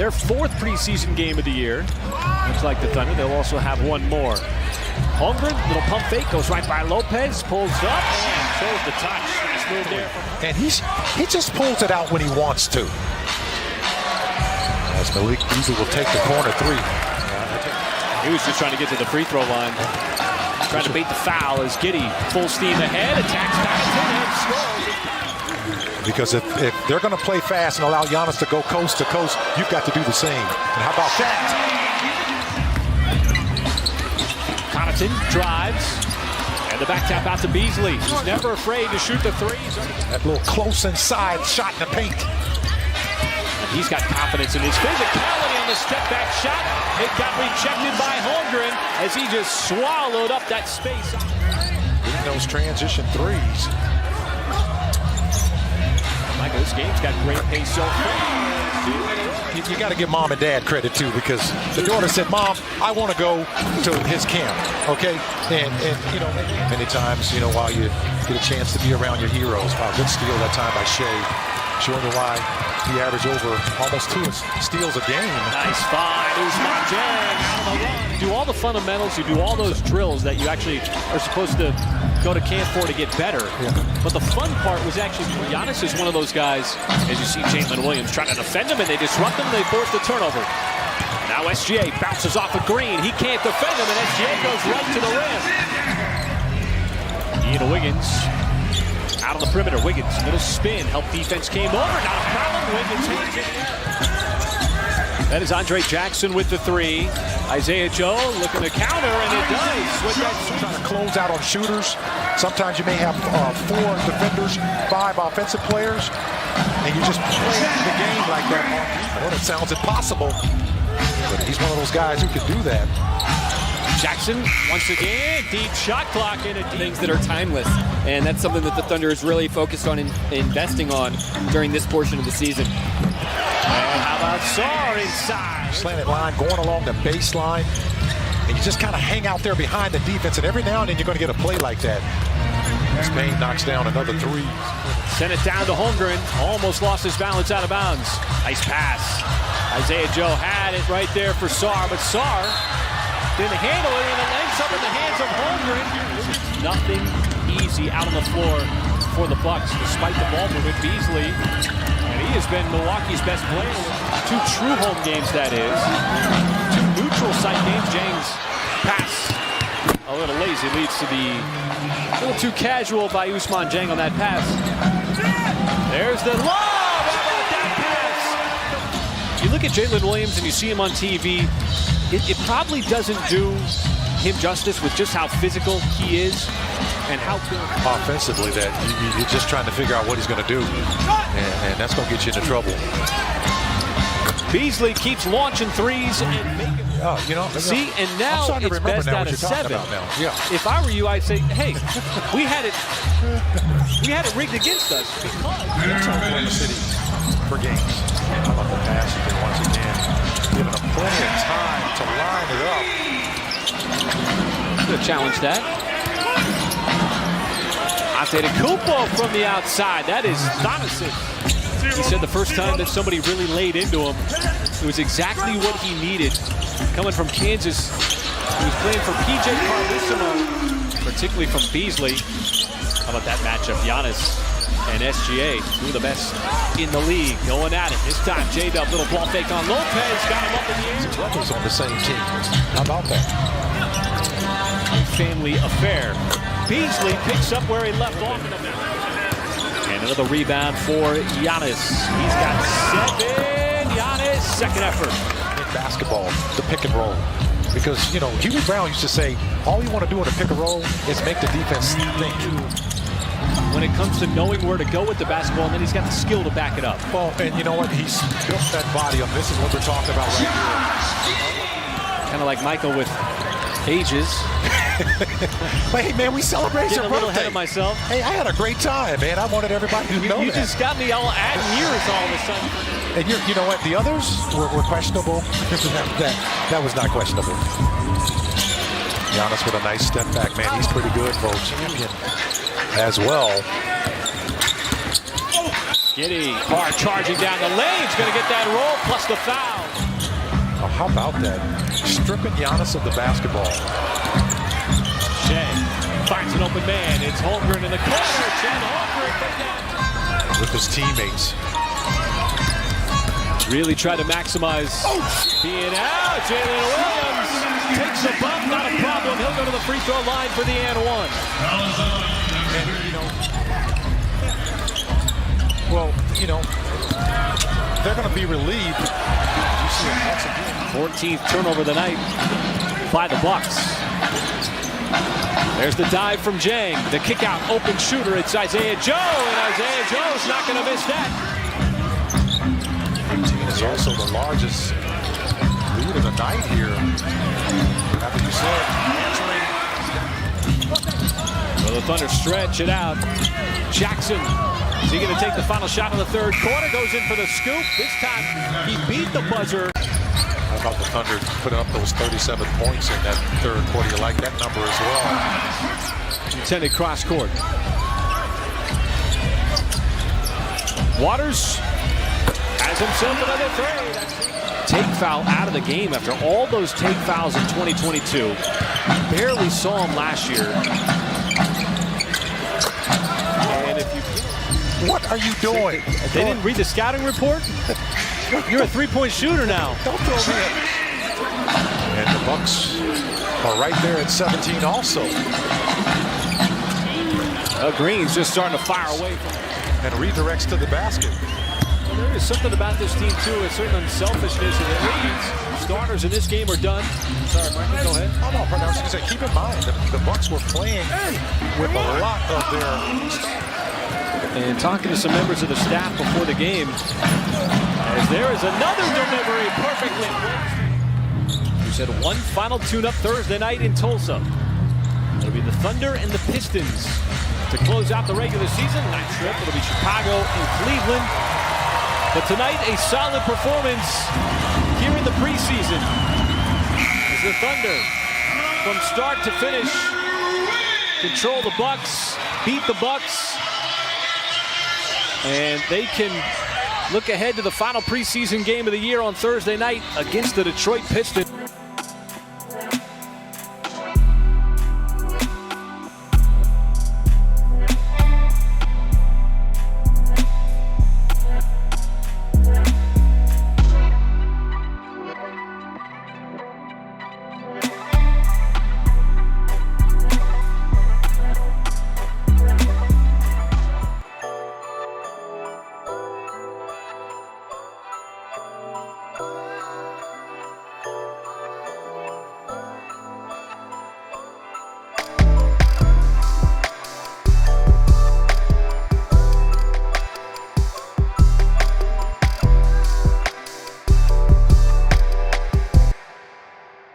their 4th preseason game of the year. Looks like the Thunder, they'll also have one more. Holmgren, little pump fake, goes right by Lopez, pulls up, and shows the touch. Nice move there. And he just pulls it out when he wants to. As Malik Beasley will take the corner 3. He was just trying to get to the free throw line. Trying to bait the foul as Giddey full steam ahead, attacks Giannis and scores. Because if they're going to play fast and allow Giannis to go coast to coast, you've got to do the same. And how about that? Connaughton drives, and the back tap out to Beasley. He's never afraid to shoot the threes. That little close inside shot in the paint. And he's got confidence in his physicality on the step back shot. It got rejected by Holmgren as he just swallowed up that space. Getting those transition threes. Michael, this game's got great pace so far. You got to give mom and dad credit too, because the daughter said, "Mom, I want to go to his camp." Okay, and you know, many times, you know, while you get a chance to be around your heroes. Wow, good steal that time by Shea, showing you why he averaged over almost 2 steals a game. Nice find, Ousmane Dieng out of the run. Do all the fundamentals, you do all those drills that you actually are supposed to go to camp for to get better. Yeah. But the fun part was actually, Giannis is one of those guys, as you see Jalen Williams trying to defend him, and they disrupt him, they force the turnover. Now SGA bounces off of Green. He can't defend him, and SGA goes right to the rim. Ian Wiggins out on the perimeter. Wiggins, little spin, help defense came over, not a problem. Wiggins hits it. That is Andre Jackson with the 3. Isaiah Joe looking to counter, and it does. With that Trying to close out on shooters. Sometimes you may have 4 defenders, 5 offensive players, and you just play the game like that. Well, it sounds impossible, but he's one of those guys who can do that. Jackson, once again, deep shot clock in a things that are timeless, and that's something that the Thunder is really focused on investing on during this portion of the season. And how about Sarr inside? Slanted line going along the baseline, and you just kind of hang out there behind the defense, and every now and then you're going to get a play like that. Spain knocks down another 3. Sent it down to Holmgren. Almost lost his balance out of bounds. Nice pass. Isaiah Joe had it right there for Sarr, but Sarr didn't handle it, and it ends up in the hands of Holmgren. Nothing easy out on the floor for the Bucks, despite the ball movement. Beasley, and he has been Milwaukee's best player. 2 true home games, that is. 2 neutral site games. James pass a little lazy, leads to the a little too casual by Ousmane Dieng on that pass. There's the lob. How about that pass? You look at Jalen Williams and you see him on TV. It probably doesn't do him justice with just how physical he is and how good Offensively, that you're just trying to figure out what he's going to do, and that's going to get you into trouble. Beasley keeps launching threes and making. You know, See, and now it's best out of 7. Yeah. If I were you, I'd say, hey, we had it rigged against us. Oklahoma City for games. How about the pass once again? Giving them plenty of time to line it up. Good challenge that. Antetokounmpo from the outside. That is Donovan. He said the first time that somebody really laid into him, it was exactly what he needed. Coming from Kansas, he was playing for P.J. Carlissimo, particularly from Beasley. How about that matchup? Giannis and SGA, 2 of the best in the league, going at it. This time, J-Dub, little ball fake on Lopez, got him up in the air. His brothers on the same team. How about that? Family affair. Beasley picks up where he left off. And another rebound for Giannis. He's got 7. Giannis, second effort. In basketball, the pick and roll. Because, you know, Huey Brown used to say, all you want to do in a pick and roll is make the defense think. When it comes to knowing where to go with the basketball, and then he's got the skill to back it up. Well, and you know what? He's built that body up. This is what we're talking about right here. Kind of like Michael with ages. But hey, man, we celebrated your Getting a little birthday. ahead of myself. Hey, I had a great time, man. I wanted everybody to know You that. just got me all adding years all of a sudden. And you know what? The others were questionable. that was not questionable. Giannis with a nice step back, man. He's pretty good, folks. Champion as well. Giddey, hard charging down the lane. He's going to get that roll plus the foul. how about that? Stripping Giannis of the basketball. Shea finds an open man. It's Holmgren in the corner. Chet Holmgren with his teammates. really tried to maximize being out. Jalen Williams takes a bump, not a problem. He'll go to the free throw line for the and one. They're going to be relieved. You see him once again. 14th turnover of the night by the Bucks. There's the dive from Jang. The kick out, open shooter. It's Isaiah Joe, and Isaiah Joe's not going to miss that. 15 is also the largest lead of the night here. After you said, Well, the Thunder stretch it out. Jackson, is he going to take the final shot in the third quarter? Goes in for the scoop. This time he beat the buzzer. How about the Thunder putting up those 37 points in that third quarter? You like that number as well. Intended cross court. Waters has himself another three. Take foul out of the game after all those take fouls in 2022. Barely saw him last year. And if you... What are you doing? They didn't read the scouting report? You're a three-point shooter now. Don't throw me in. And the Bucks are right there at 17 also. Green's just starting to fire away from him. And redirects to the basket. Well, there is something about this team, too, a certain unselfishness in the leads. Starters in this game are done. Sorry, Mike, go ahead. Oh, no, but I was going to say, keep in mind, the Bucks were playing with a lot of their... And talking to some members of the staff before the game, as there is another delivery perfectly placed. We said one final tune-up Thursday night in Tulsa. It'll be the Thunder and the Pistons to close out the regular season. Night trip, it'll be Chicago and Cleveland. But tonight, a solid performance here in the preseason. As the Thunder, from start to finish, control the Bucks, beat the Bucks, and they can look ahead to the final preseason game of the year on Thursday night against the Detroit Pistons.